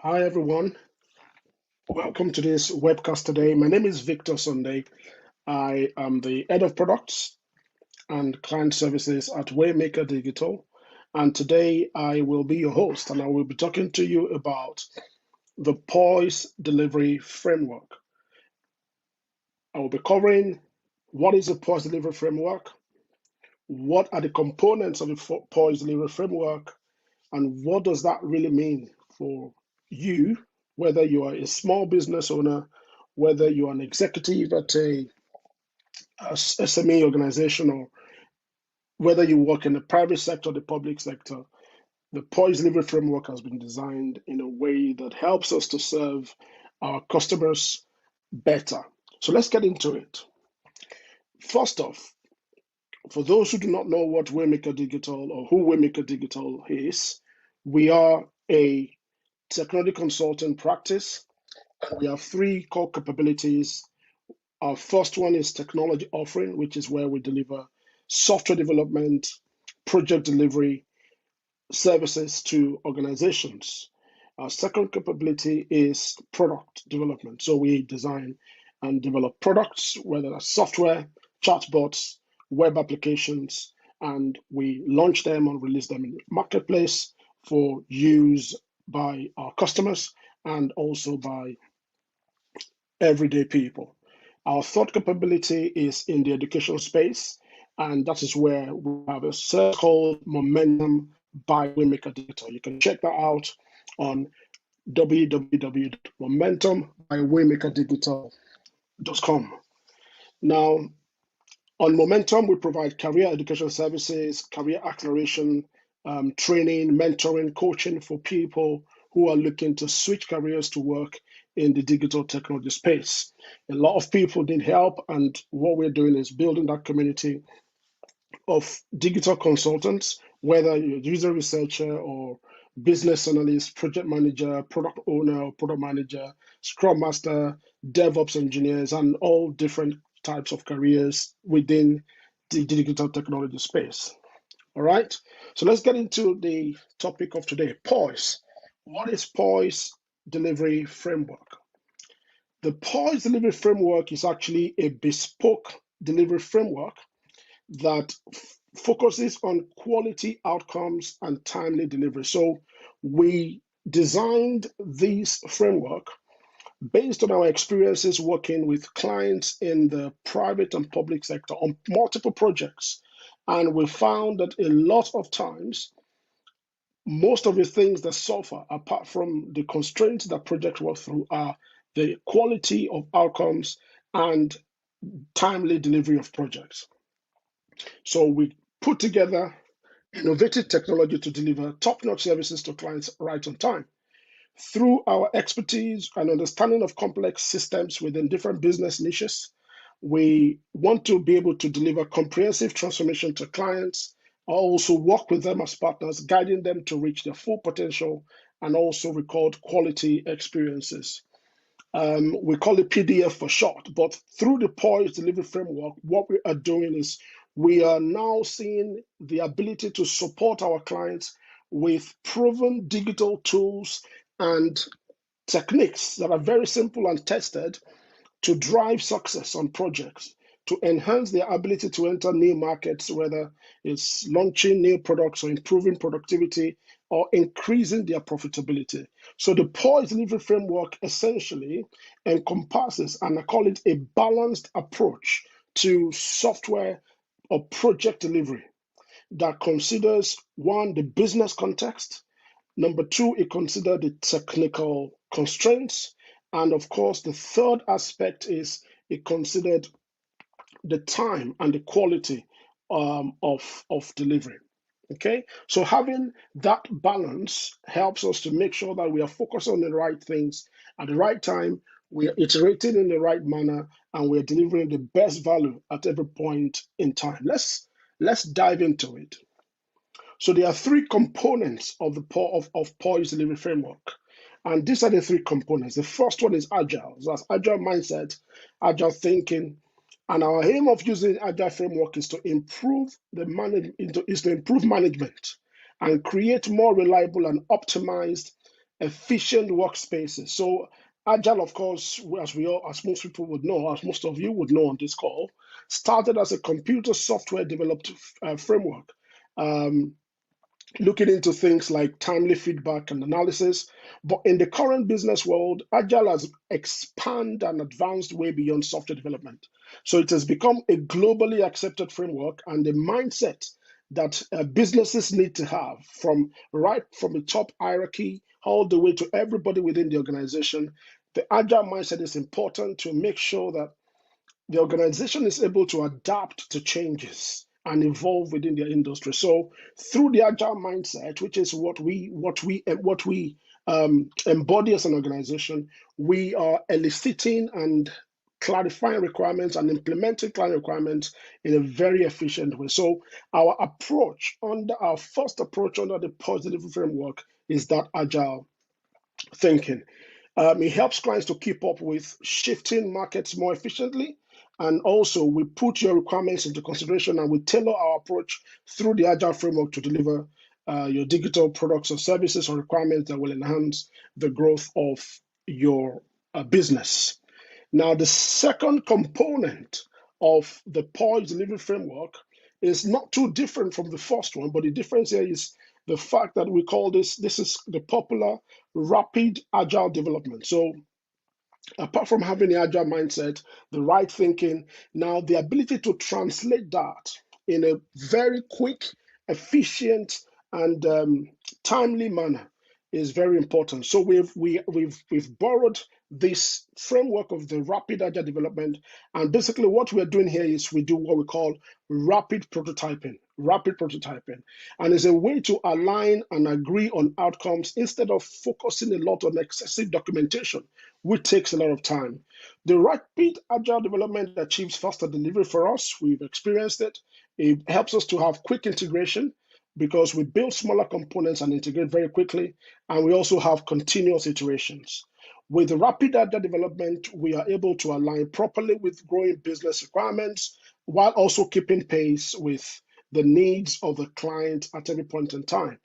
Hi, everyone. Welcome to this webcast today. My name is Victor Sunday. I am the head of products and client services at WayMaker Digital. And today I will be your host and I will be talking to you about the POISE Delivery Framework. I will be covering what is the POISE Delivery Framework, what are the components of the POISE Delivery Framework, and what does that really mean for you, whether you are a small business owner, whether you're an executive at a SME organization, or whether you work in the private sector or the public sector. The POISE Delivery Framework has been designed in a way that helps us to serve our customers better. So let's get into it. First off, for those who do not know what WayMaker Digital or who WayMaker Digital is, we are a technology consulting practice, and we have three core capabilities. Our first one is technology offering, which is where we deliver software development, project delivery services to organizations. Our second capability is product development. So we design and develop products, whether that's software, chatbots, web applications, and we launch them and release them in the marketplace for use by our customers and also by everyday people. Our third capability is in the education space, and that is where we have a service called Momentum by WayMaker Digital. You can check that out on www.momentumbywaymakerdigital.com. Now, on Momentum, we provide career education services, career acceleration, training, mentoring, coaching for people who are looking to switch careers to work in the digital technology space. A lot of people need help, and what we're doing is building that community of digital consultants, whether you're a user researcher or business analyst, project manager, product owner, or product manager, scrum master, DevOps engineers, and all different types of careers within the digital technology space. All right, so let's get into the topic of today, POISE. What is POISE Delivery Framework? The POISE Delivery Framework is actually a bespoke Delivery Framework that focuses on quality outcomes and timely delivery. So we designed this framework based on our experiences working with clients in the private and public sector on multiple projects. And we found that a lot of times, most of the things that suffer, apart from the constraints that projects work through, are the quality of outcomes and timely delivery of projects. So we put together innovative technology to deliver top-notch services to clients right on time. Through our expertise and understanding of complex systems within different business niches, we want to be able to deliver comprehensive transformation to clients, also work with them as partners, guiding them to reach their full potential, and also record quality experiences. We call it PDF for short, but through the POISE Delivery Framework, what we are doing is we are now seeing the ability to support our clients with proven digital tools and techniques that are very simple and tested to drive success on projects, to enhance their ability to enter new markets, whether it's launching new products or improving productivity or increasing their profitability. So the POISE Delivery Framework essentially encompasses, and I call it a balanced approach to software or project delivery that considers one, the business context, number two, it considers the technical constraints. And of course, the third aspect is it considered the time and the quality of delivery. Okay, so having that balance helps us to make sure that we are focused on the right things at the right time, we are iterating in the right manner, and we're delivering the best value at every point in time. Let's dive into it. So there are three components of the POISE Delivery Framework. And these are the three components. The first one is Agile. So that's Agile mindset, Agile thinking. And our aim of using Agile framework is to improve management and create more reliable and optimized, efficient workspaces. So Agile, of course, as most people would know, as most of you would know on this call, started as a computer software developed framework. Um, Looking into things like timely feedback and analysis. But in the current business world, Agile has expanded and advanced way beyond software development. So it has become a globally accepted framework and the mindset that businesses need to have right from the top hierarchy all the way to everybody within the organization. The Agile mindset is important to make sure that the organization is able to adapt to changes and evolve within their industry. So through the agile mindset, which is what we embody as an organization, we are eliciting and clarifying requirements and implementing client requirements in a very efficient way. So our first approach under the POISE Delivery Framework is that agile thinking. It helps clients to keep up with shifting markets more efficiently. And also, we put your requirements into consideration and we tailor our approach through the Agile framework to deliver your digital products or services or requirements that will enhance the growth of your business. Now, the second component of the POISE delivery framework is not too different from the first one, but the difference here is the fact that we call this is the popular rapid agile development. So apart from having the agile mindset, the right thinking, now the ability to translate that in a very quick, efficient, and timely manner is very important. So we've borrowed this framework of the rapid agile development, and basically what we're doing here is we do what we call rapid prototyping. Rapid prototyping, and it's a way to align and agree on outcomes instead of focusing a lot on excessive documentation, which takes a lot of time. The rapid agile development achieves faster delivery for us. We've experienced it. It helps us to have quick integration because we build smaller components and integrate very quickly, and we also have continuous iterations. With the rapid agile development, we are able to align properly with growing business requirements while also keeping pace with the needs of the client at every point in time.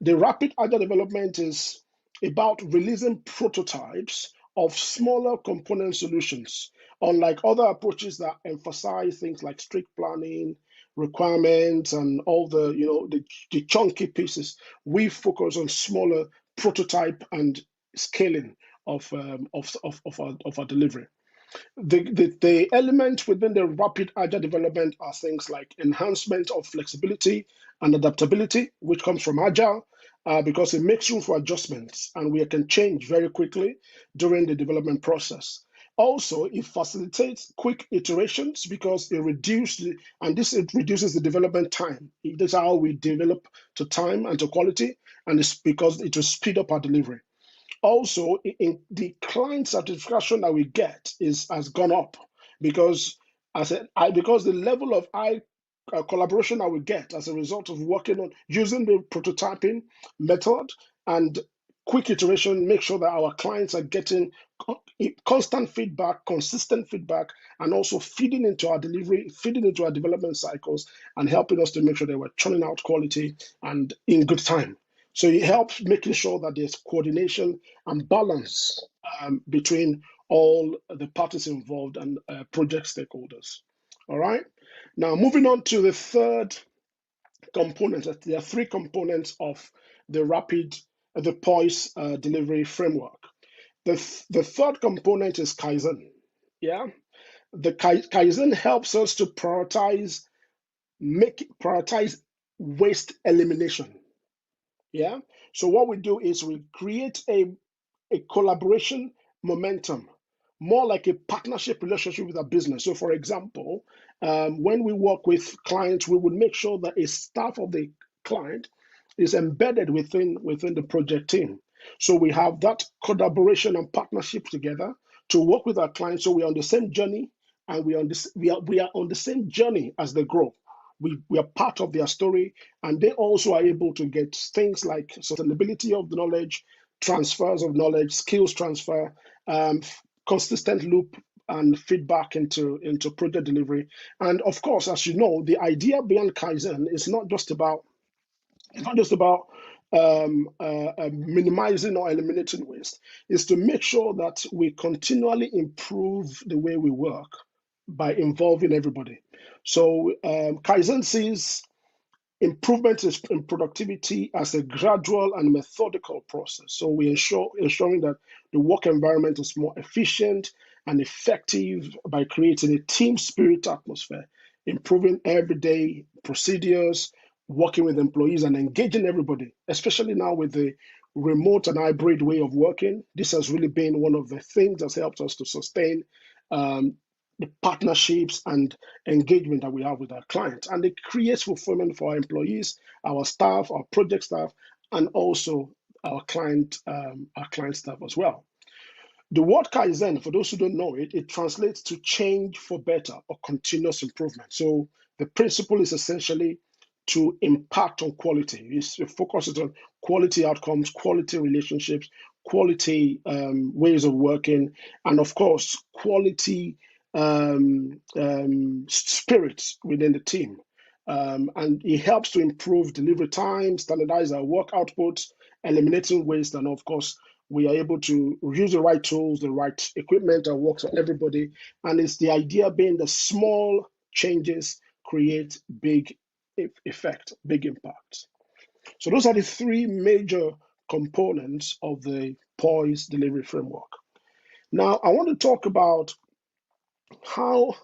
The rapid agile development is about releasing prototypes of smaller component solutions Unlike other approaches that emphasize things like strict planning, requirements, and all the chunky pieces, we focus on smaller prototype and scaling of our delivery. The elements within the rapid agile development are things like enhancement of flexibility and adaptability, which comes from agile, because it makes room for adjustments and we can change very quickly during the development process. Also, it facilitates quick iterations because it reduces the development time. This is how we develop to time and to quality, and it's because it will speed up our delivery. Also, in the client satisfaction that we get has gone up because because the level of collaboration that we get as a result of working on using the prototyping method and quick iteration make sure that our clients are getting constant feedback, consistent feedback, and also feeding into our delivery, feeding into our development cycles, and helping us to make sure that we're churning out quality and in good time. So it helps making sure that there's coordination and balance between all the parties involved and project stakeholders. All right. Now, moving on to the third component. There are three components of the POISE delivery framework. The third component is Kaizen. Yeah. The Kaizen helps us to prioritize waste elimination. Yeah. So what we do is we create a collaboration momentum, more like a partnership relationship with a business. So, for example, when we work with clients, we would make sure that a staff of the client is embedded within the project team. So we have that collaboration and partnership together to work with our clients. So we are on the same journey, and we are on the same journey as they grow. We are part of their story, and they also are able to get things like sustainability of the knowledge, transfers of knowledge, skills transfer, consistent loop and feedback into project delivery. And of course, as you know, the idea behind Kaizen is not just about minimizing or eliminating waste. It's to make sure that we continually improve the way we work by involving everybody. So Kaizen sees improvement in productivity as a gradual and methodical process. So we ensuring that the work environment is more efficient and effective by creating a team spirit atmosphere, improving everyday procedures, working with employees and engaging everybody, especially now with the remote and hybrid way of working. This has really been one of the things that's helped us to sustain the partnerships and engagement that we have with our clients. And it creates fulfillment for our employees, our staff, our project staff, and also our client staff as well. The word Kaizen, for those who don't know it, it translates to change for better or continuous improvement. So the principle is essentially to impact on quality. It focuses on quality outcomes, quality relationships, quality ways of working, and of course, quality spirits within the team. And it helps to improve delivery time, standardize our work outputs, eliminating waste, and of course, we are able to use the right tools, the right equipment that works for everybody. And it's the idea being that small changes create big effect, big impact. So those are the three major components of the POISE delivery framework. Now, I want to talk about how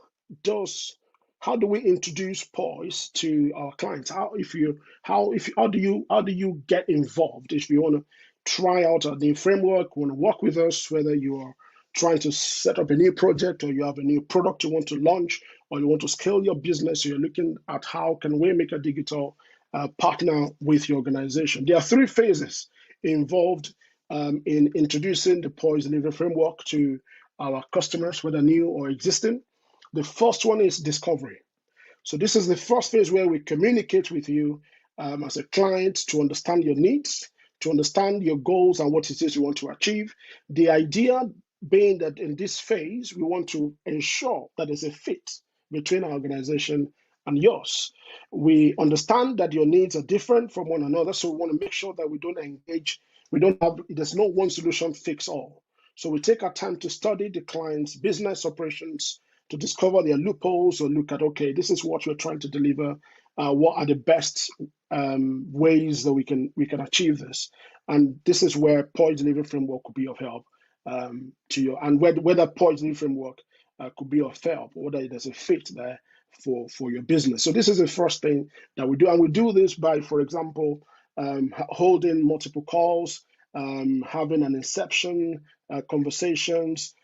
do we introduce POISE to our clients? How do you get involved if you want to try out the framework, want to work with us, whether you are trying to set up a new project or you have a new product you want to launch or you want to scale your business, so you're looking at how can WayMaker Digital partner with your organization. There are three phases involved in introducing the POISE delivery framework to our customers, whether new or existing. The first one is discovery. So this is the first phase where we communicate with you as a client to understand your needs, to understand your goals and what it is you want to achieve. The idea being that in this phase, we want to ensure that there's a fit between our organization and yours. We understand that your needs are different from one another, so we want to make sure that we don't engage, there's no one solution fits all. So we take our time to study the client's business operations, to discover their loopholes, or look at, okay, this is what we're trying to deliver. What are the best ways that we can achieve this? And this is where POISE Delivery Framework could be of help to you, and whether POISE Delivery Framework could be of help, or whether there's a fit there for your business. So this is the first thing that we do, and we do this by, for example, holding multiple calls, having an inception conversations,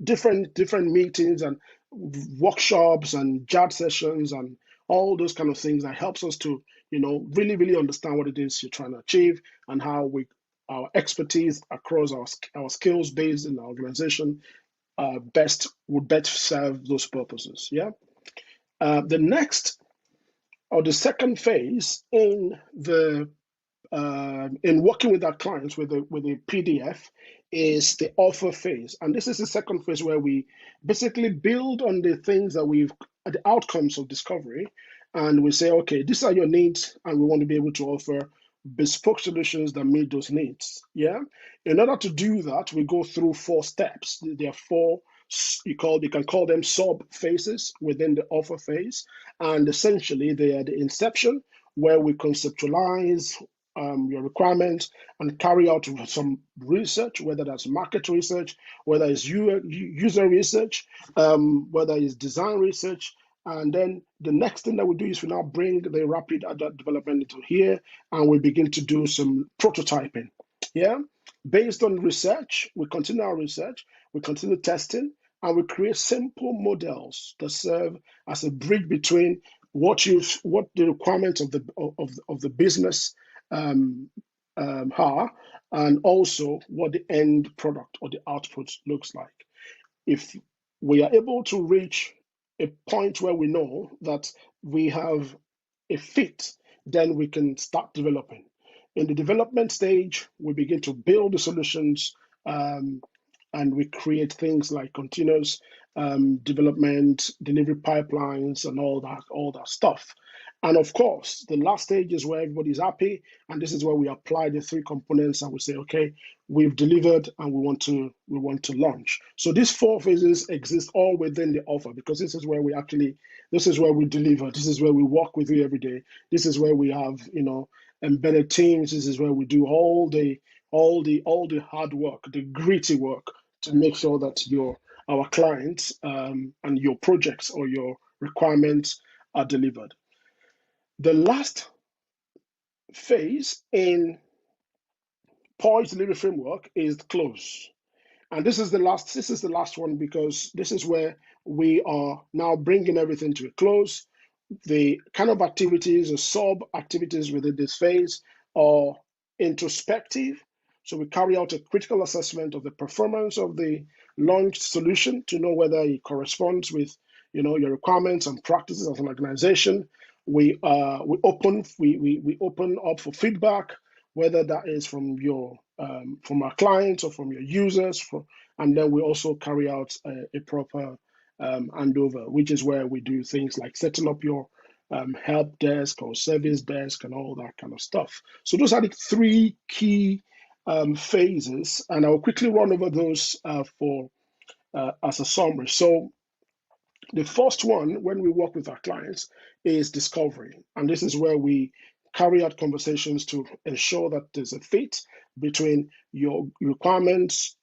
different meetings and workshops and chat sessions and all those kind of things that helps us to really understand what it is you're trying to achieve, and how our expertise across our skills base in the organization would best serve those purposes. Yeah. The next, or the second phase in working with our clients with a PDF, is the offer phase. And this is the second phase, where we basically build on the things that the outcomes of discovery, and we say, okay, these are your needs, and we want to be able to offer bespoke solutions that meet those needs. Yeah. In order to do that, we go through 4 steps. There are 4, you can call them sub phases within the offer phase. And essentially, they are the inception, where we conceptualize your requirements and carry out some research, whether that's market research, whether it's user research, whether it's design research. And then the next thing that we do is we now bring the rapid agile development into here, and we begin to do some prototyping. Yeah. Based on research, we continue our research, we continue testing, and we create simple models that serve as a bridge between what the requirements of the business are, and also what the end product or the output looks like. If we are able to reach a point where we know that we have a fit, then we can start developing. In the development stage, we begin to build the solutions, and we create things like continuous development, delivery pipelines, and all that stuff. And of course, the last stage is where everybody's happy, and this is where we apply the 3 components, and we say, okay, we've delivered, and we want to launch. So these 4 phases exist all within the offer, because this is where we deliver. This is where we work with you every day. This is where we have embedded teams. This is where we do all the hard work, the gritty work, to make sure that our clients and your projects or your requirements are delivered. The last phase in POISE Delivery Framework is close. And this is the last one, because this is where we are now bringing everything to a close. The kind of activities or sub activities within this phase are introspective. So we carry out a critical assessment of the performance of the launched solution to know whether it corresponds with your requirements and practices as an organization. We open up for feedback, whether that is from our clients or from your users, and then we also carry out a proper handover, which is where we do things like setting up your help desk or service desk and all that kind of stuff. So those are the 3 key phases, and I'll quickly run over those as a summary. So the first one, when we work with our clients, is discovery. And this is where we carry out conversations to ensure that there's a fit between your requirements,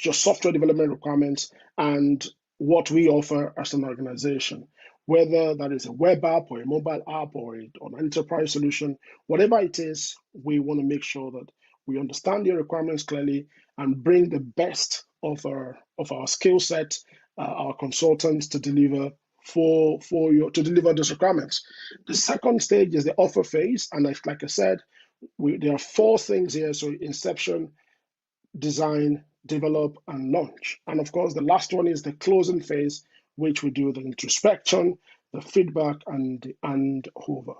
your software development requirements, and what we offer as an organization. Whether that is a web app or a mobile app or an enterprise solution, whatever it is, we want to make sure that we understand your requirements clearly and bring the best of our skill set, our consultants, to deliver to deliver those requirements. The second stage is the offer phase, and like I said, there are 4 things here. So inception, design, develop, and launch. And of course, the last one is the closing phase, which we do the introspection, the feedback, and the handover.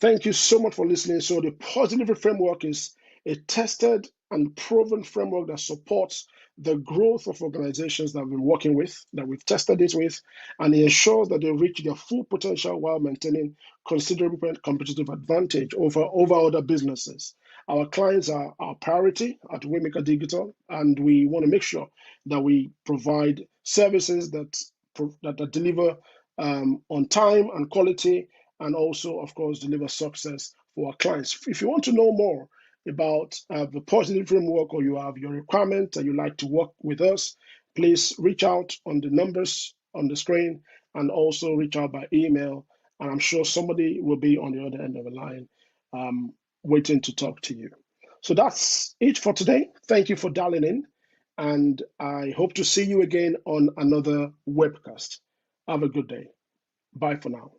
Thank you so much for listening. So the POISE Delivery Framework is a tested and proven framework that supports the growth of organizations that we've been working with, that we've tested it with, and it ensures that they reach their full potential while maintaining considerable competitive advantage over other businesses. Our clients are our priority at WayMaker Digital, and we want to make sure that we provide services that deliver on time and quality, and also, of course, deliver success for our clients. If you want to know more about the POISE Delivery Framework, or you have your requirement and you like to work with us, please reach out on the numbers on the screen, and also reach out by email. And I'm sure somebody will be on the other end of the line waiting to talk to you. So that's it for today. Thank you for dialing in, and I hope to see you again on another webcast. Have a good day. Bye for now.